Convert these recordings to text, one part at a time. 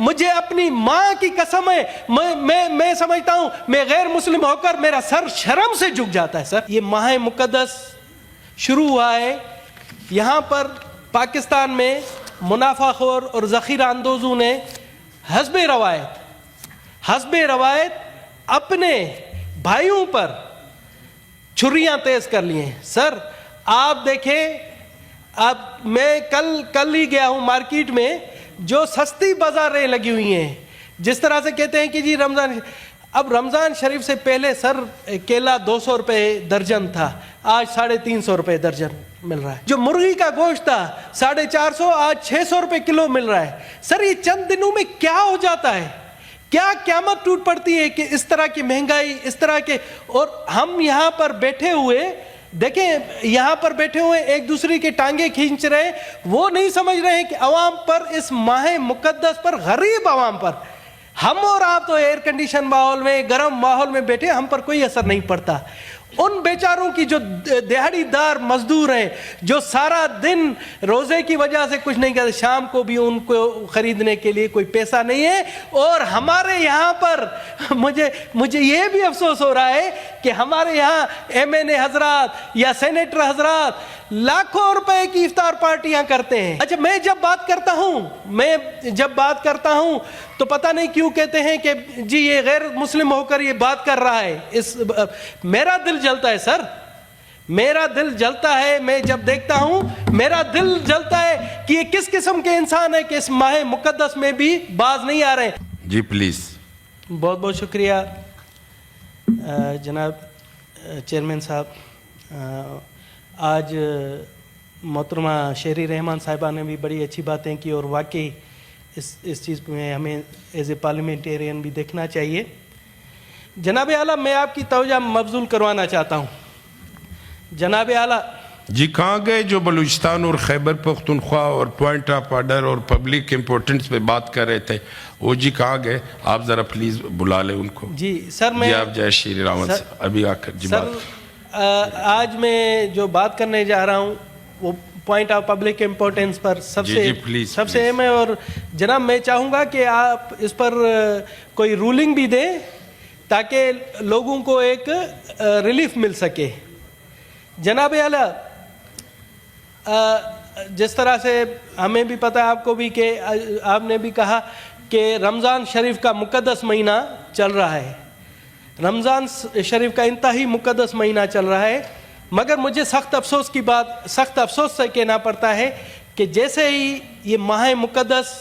مجھے اپنی ماں کی قسم ہے، میں سمجھتا ہوں میں غیر مسلم ہو کر میرا سر شرم سے جھک جاتا ہے سر۔ یہ ماہ مقدس شروع ہوا ہے، یہاں پر پاکستان میں منافع خور اور ذخیرہ اندوزوں نے حسب روایت اپنے بھائیوں پر چھریاں تیز کر لی ہیں۔ سر آپ دیکھیں، اب میں کل ہی گیا ہوں مارکیٹ میں، جو سستی بازاریں لگی ہوئی ہیں، جس طرح سے کہتے ہیں کہ جی رمضان شریف سے پہلے سر کیلا 200 روپے درجن تھا، آج 350 روپے درجن مل رہا ہے۔ جو مرغی کا گوشت تھا 450، آج 600 روپے کلو مل رہا ہے۔ سر یہ چند دنوں میں کیا ہو جاتا ہے، کیا قیامت ٹوٹ پڑتی ہے کہ اس طرح کی مہنگائی، اس طرح کے، اور ہم یہاں پر بیٹھے ہوئے دیکھیں، یہاں پر بیٹھے ہوئے ایک دوسرے کی ٹانگیں کھینچ رہے ہیں، وہ نہیں سمجھ رہے ہیں کہ عوام پر، اس ماہ مقدس پر، غریب عوام پر، ہم اور آپ تو ایئر کنڈیشن ماحول میں، گرم ماحول میں بیٹھے، ہم پر کوئی اثر نہیں پڑتا۔ ان بیچاروں کی جو دیہڑی دار مزدور ہیں، جو سارا دن روزے کی وجہ سے کچھ نہیں کرتے، شام کو بھی ان کو خریدنے کے لیے کوئی پیسہ نہیں ہے، اور ہمارے یہاں پر مجھے یہ بھی افسوس ہو رہا ہے کہ ہمارے یہاں MNA حضرات یا سینیٹر حضرات لاکھوں روپے کی افطار پارٹیاں کرتے ہیں۔ اچھا، میں جب بات کرتا ہوں تو پتہ نہیں کیوں کہتے ہیں کہ جی یہ غیر مسلم ہو کر یہ بات کر رہا ہے۔ میرا دل جلتا ہے سر، میرا دل جلتا ہے، میں جب دیکھتا ہوں میرا دل جلتا ہے کہ یہ کس قسم کے انسان ہے کہ اس ماہ مقدس میں بھی باز نہیں آ رہے ہیں۔ جی پلیز۔ بہت بہت شکریہ جناب چیئرمین صاحب۔ آج محترمہ شہری رحمان صاحبہ نے بھی بڑی اچھی باتیں کی، اور واقعی اس چیز میں ہمیں ایز اے پارلیمنٹیرین بھی دیکھنا چاہیے۔ جناب اعلیٰ، میں آپ کی توجہ مبذول کروانا چاہتا ہوں۔ جناب اعلیٰ جی کہاں گئے جو بلوچستان اور خیبر پختونخوا اور پوائنٹ آف آرڈر اور پبلک امپورٹنس پہ بات کر رہے تھے، وہ جی کہاں گئے؟ آپ ذرا پلیز بلا لیں ان کو۔ جی سر، میں آپ جے شری راون سے ابھی آ کر جی بات۔ آج میں جو بات کرنے جا رہا ہوں وہ پوائنٹ آف پبلک امپورٹنس پر سب سے اہم ہے، اور جناب میں چاہوں گا کہ آپ اس پر کوئی رولنگ بھی دیں تاکہ لوگوں کو ایک ریلیف مل سکے۔ جناب اعلیٰ، جس طرح سے ہمیں بھی پتہ ہے، آپ کو بھی، کہ آپ نے بھی کہا کہ رمضان شریف کا مقدس مہینہ چل رہا ہے، رمضان شریف کا انتہائی مقدس مہینہ چل رہا ہے، مگر مجھے سخت افسوس سے کہنا پڑتا ہے کہ جیسے ہی یہ ماہ مقدس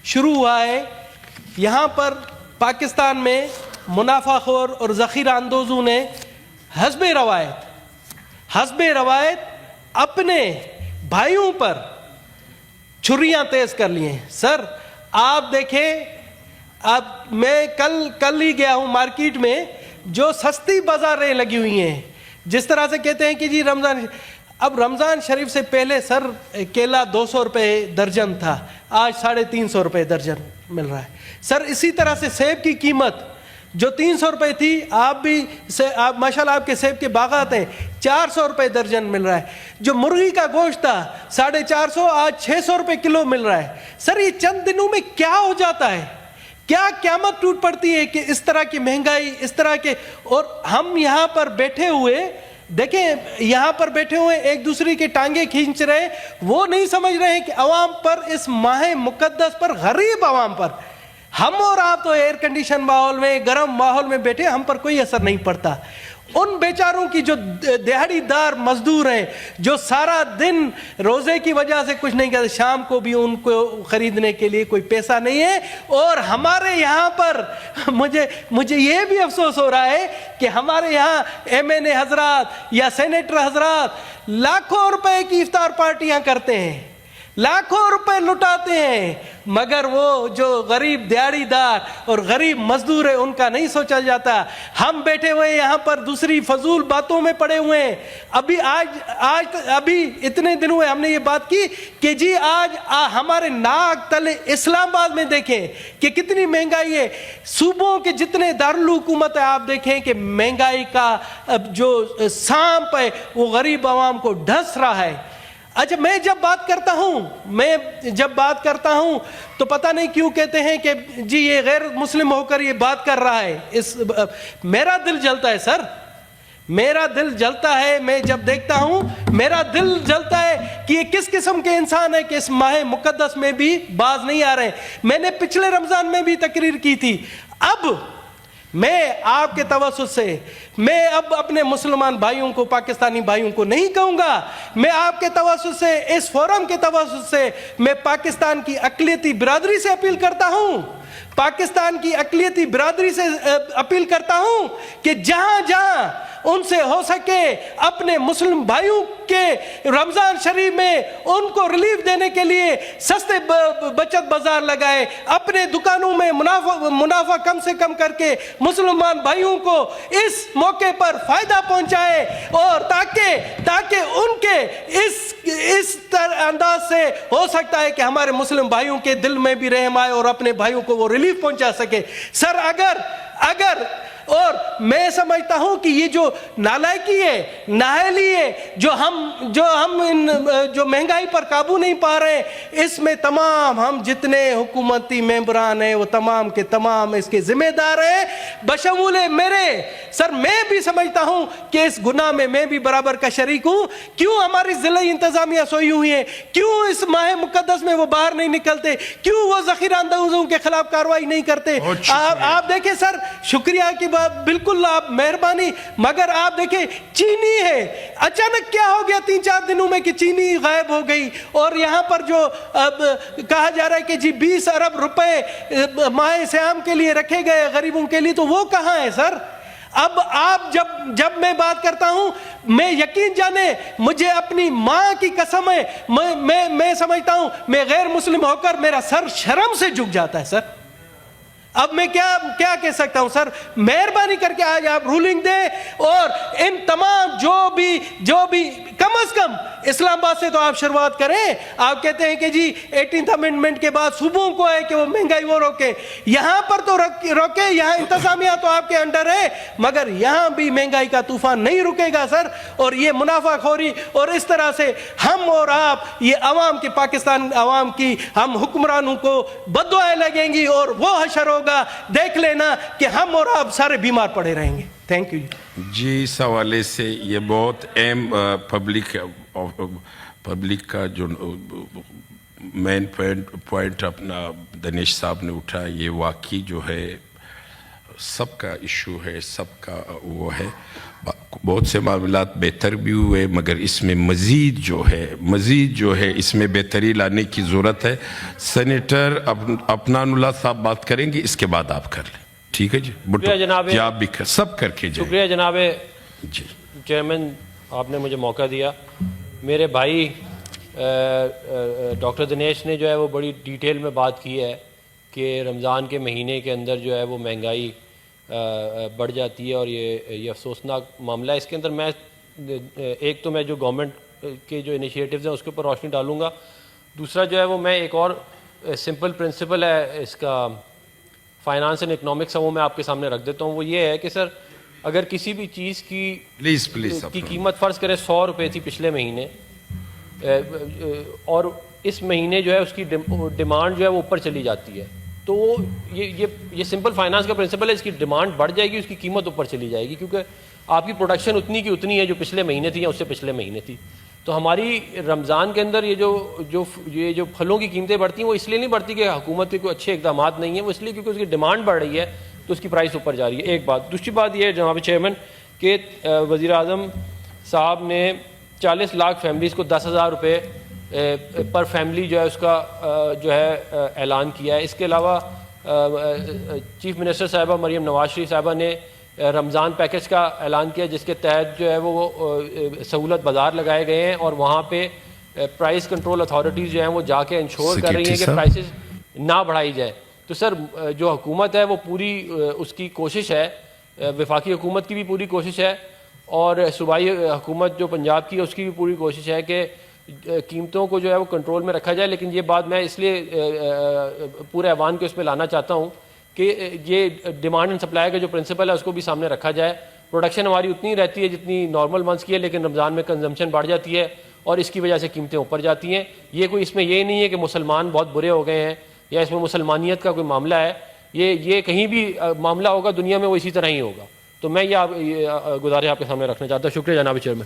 شروع ہوا ہے، یہاں پر پاکستان میں منافع خور اور ذخیرہ اندوزوں نے حسب روایت اپنے بھائیوں پر چھریاں تیز کر لی ہیں۔ سر آپ دیکھیں، اب میں کل ہی گیا ہوں مارکیٹ میں، جو سستی بازاریں لگی ہوئی ہیں، جس طرح سے کہتے ہیں کہ جی رمضان شریف سے پہلے سر کیلا 200 روپے درجن تھا، آج 350 روپے درجن مل رہا ہے۔ سر اسی طرح سے سیب کی قیمت جو 300 روپے تھی، آپ ماشاءاللہ آپ کے سیب کے باغات ہیں، 400 روپے درجن مل رہا ہے۔ جو مرغی کا گوشت تھا 450، آج 600 روپے کلو مل رہا ہے۔ سر یہ چند دنوں میں کیا ہو جاتا ہے، کیا قیامت ٹوٹ پڑتی ہے کہ اس طرح کی مہنگائی، اس طرح کے، اور ہم یہاں پر بیٹھے ہوئے دیکھیں، یہاں پر بیٹھے ہوئے ایک دوسرے کی ٹانگیں کھینچ رہے ہیں، وہ نہیں سمجھ رہے ہیں کہ عوام پر، اس ماہ مقدس پر، غریب عوام پر، ہم اور آپ تو ایئر کنڈیشن ماحول میں، گرم ماحول میں بیٹھے، ہم پر کوئی اثر نہیں پڑتا۔ ان بیچاروں کی جو دیہڑی دار مزدور ہیں، جو سارا دن روزے کی وجہ سے کچھ نہیں کرتے، شام کو بھی ان کو خریدنے کے لیے کوئی پیسہ نہیں ہے، اور ہمارے یہاں پر مجھے یہ بھی افسوس ہو رہا ہے کہ ہمارے یہاں MNA حضرات یا سینیٹر حضرات لاکھوں روپے کی افطار پارٹیاں کرتے ہیں، لاکھوں روپے لٹاتے ہیں، مگر وہ جو غریب دیہڑی دار اور غریب مزدور ہے ان کا نہیں سوچا جاتا۔ ہم بیٹھے ہوئے یہاں پر دوسری فضول باتوں میں پڑے ہوئے ہیں۔ ابھی اتنے دن ہوئے ہم نے یہ بات کی کہ جی آج ہمارے ناک تلے اسلام آباد میں دیکھیں کہ کتنی مہنگائی ہے، صوبوں کے جتنے دارالحکومت ہے آپ دیکھیں کہ مہنگائی کا جو سانپ ہے وہ غریب عوام کو ڈھس رہا ہے۔ اچھا میں جب بات کرتا ہوں تو پتہ نہیں کیوں کہتے ہیں کہ جی یہ غیر مسلم ہو کر یہ بات کر رہا ہے. میرا دل جلتا ہے سر, میرا دل جلتا ہے. میں جب دیکھتا ہوں میرا دل جلتا ہے کہ یہ کس قسم کے انسان ہے کہ اس ماہ مقدس میں بھی باز نہیں آ رہے ہیں. میں نے پچھلے رمضان میں بھی تقریر کی تھی. اب میں آپ کے توسط سے میں اب اپنے مسلمان بھائیوں کو, پاکستانی بھائیوں کو نہیں کہوں گا, میں آپ کے توسط سے, اس فورم کے توسط سے میں پاکستان کی اقلیتی برادری سے اپیل کرتا ہوں, پاکستان کی اقلیتی برادری سے اپیل کرتا ہوں کہ جہاں جہاں ان سے ہو سکے اپنے مسلم بھائیوں کے رمضان شریف میں ان کو ریلیف دینے کے لیے سستے بچت بازار لگائے, اپنے دکانوں میں منافع کم سے کم کر کے مسلمان بھائیوں کو اس موقع پر فائدہ پہنچائے, اور تاکہ ان کے اس انداز سے ہو سکتا ہے کہ ہمارے مسلم بھائیوں کے دل میں بھی رحم آئے اور اپنے بھائیوں کو وہ ریلیف پہنچا سکے. سر اگر اور میں سمجھتا ہوں کہ یہ جو نالائکی ہے, نااہلی ہے, جو مہنگائی پر قابو نہیں پا رہے, اس میں تمام ہم جتنے حکومتی ممبران ہیں وہ تمام کے تمام اس کے ذمہ دار ہیں, بشمول میرے. سر میں بھی سمجھتا ہوں کہ اس گناہ میں میں بھی برابر کا شریک ہوں. کیوں ہماری ضلعی انتظامیہ سوئی ہوئی ہیں, کیوں اس ماہ مقدس میں وہ باہر نہیں نکلتے, کیوں وہ ذخیرہ اندوزوں کے خلاف کارروائی نہیں کرتے. آپ دیکھیں سر, شکریہ کی بات, بالکل آپ مہربانی, مگر آپ دیکھیں چینی ہے, اچانک کیا ہو گیا 3-4 دنوں میں کہ چینی غائب ہو گئی, اور یہاں پر جو کہا جا رہا ہے کہ جی 20 ارب روپے ماہ سیام کے لیے رکھے گئے غریبوں کے لیے, تو وہ کہاں ہے سر؟ اب آپ جب میں بات کرتا ہوں, میں یقین جانے مجھے اپنی ماں کی قسم ہے, میں سمجھتا ہوں میں غیر مسلم ہو کر میرا سر شرم سے جھک جاتا ہے سر. اب میں کیا کہہ سکتا ہوں سر؟ مہربانی کر کے آج آپ رولنگ دیں, اور ان تمام جو بھی کم از کم اسلام آباد سے تو آپ شروعات کریں. آپ کہتے ہیں کہ جی 18th امینڈمنٹ کے بعد صوبوں کو ہے کہ وہ مہنگائی وہ روکے, یہاں پر تو روکے, یہاں انتظامیہ تو آپ کے انڈر ہے, مگر یہاں بھی مہنگائی کا طوفان نہیں رکے گا سر. اور یہ منافع خوری اور اس طرح سے ہم اور آپ یہ عوام کی, پاکستان عوام کی, ہم حکمرانوں کو بددعائیں لگیں گی اور وہ حشر ہوگا, دیکھ لینا کہ ہم اور آپ سارے بیمار پڑے رہیں گے. تھینک یو جی. اس حوالے سے یہ بہت اہم پبلک کا جو مین پوائنٹ اپنا دنیش صاحب نے اٹھا, یہ واقعی جو ہے سب کا ایشو ہے, سب کا وہ ہے. بہت سے معاملات بہتر بھی ہوئے, مگر اس میں مزید جو ہے اس میں بہتری لانے کی ضرورت ہے. سینیٹر اپنان اللہ صاحب بات کریں گے, اس کے بعد آپ کر لیں. ٹھیک ہے جی, جی آپ بھی سب کر کے جائیں. شکریہ جناب جی چیئرمین, آپ نے مجھے موقع دیا. میرے بھائی ڈاکٹر دنیش نے جو ہے وہ بڑی ڈیٹیل میں بات کی ہے کہ رمضان کے مہینے کے اندر جو ہے وہ مہنگائی بڑھ جاتی ہے, اور یہ افسوسناک معاملہ ہے. اس کے اندر میں ایک تو میں جو گورنمنٹ کے جو انیشیٹیوز ہیں اس کے اوپر روشنی ڈالوں گا. دوسرا جو ہے وہ میں ایک اور سمپل پرنسپل ہے اس کا فائنانس اینڈ اکنامکس ہے, وہ میں آپ کے سامنے رکھ دیتا ہوں. وہ یہ ہے کہ سر اگر کسی بھی چیز کی قیمت فرض کریں 100 روپے تھی پچھلے مہینے, اور اس مہینے جو ہے اس کی ڈیمانڈ جو ہے وہ اوپر چلی جاتی ہے, تو یہ سمپل فائنانس کا پرنسپل ہے. اس کی ڈیمانڈ بڑھ جائے گی, اس کی قیمت اوپر چلی جائے گی, کیونکہ آپ کی پروڈکشن اتنی کی اتنی ہے جو پچھلے مہینے تھی یا اس سے پچھلے مہینے تھی. تو ہماری رمضان کے اندر یہ جو پھلوں کی قیمتیں بڑھتی ہیں وہ اس لیے نہیں بڑھتی کہ حکومت کے کوئی اچھے اقدامات نہیں ہیں, وہ اس لیے کیونکہ اس کی ڈیمانڈ بڑھ رہی ہے تو اس کی پرائس اوپر جا رہی ہے. ایک بات. دوسری بات یہ ہے جناب چیئرمین کہ وزیر اعظم صاحب نے 40 لاکھ فیملیز کو 10,000 روپے پر فیملی جو ہے اس کا جو ہے اعلان کیا ہے. اس کے علاوہ چیف منسٹر صاحبہ مریم نواز شریف صاحبہ نے رمضان پیکج کا اعلان کیا, جس کے تحت جو ہے وہ سہولت بازار لگائے گئے ہیں, اور وہاں پہ پرائس کنٹرول اتھارٹیز جو ہیں وہ جا کے انشور کر رہی ہیں کہ پرائسز نہ بڑھائی جائیں. تو سر جو حکومت ہے وہ پوری اس کی کوشش ہے, وفاقی حکومت کی بھی پوری کوشش ہے, اور صوبائی حکومت جو پنجاب کی ہے اس کی بھی پوری کوشش ہے کہ قیمتوں کو جو ہے وہ کنٹرول میں رکھا جائے. لیکن یہ بات میں اس لیے پورے ایوان کے اس پہ لانا چاہتا ہوں کہ یہ ڈیمانڈ اینڈ سپلائی کا جو پرنسپل ہے اس کو بھی سامنے رکھا جائے. پروڈکشن ہماری اتنی رہتی ہے جتنی نارمل منتھس کی ہے, لیکن رمضان میں کنزمپشن بڑھ جاتی ہے, اور اس کی وجہ سے قیمتیں اوپر جاتی ہیں. یہ کوئی اس میں یہ نہیں ہے کہ مسلمان بہت برے ہو گئے ہیں یا اس میں مسلمانیت کا کوئی معاملہ ہے. یہ کہیں بھی معاملہ ہوگا دنیا میں وہ اسی طرح ہی ہوگا. تو میں یہ گزارش آپ کے سامنے رکھنا چاہتا ہوں. شکریہ جناب چیئرمین.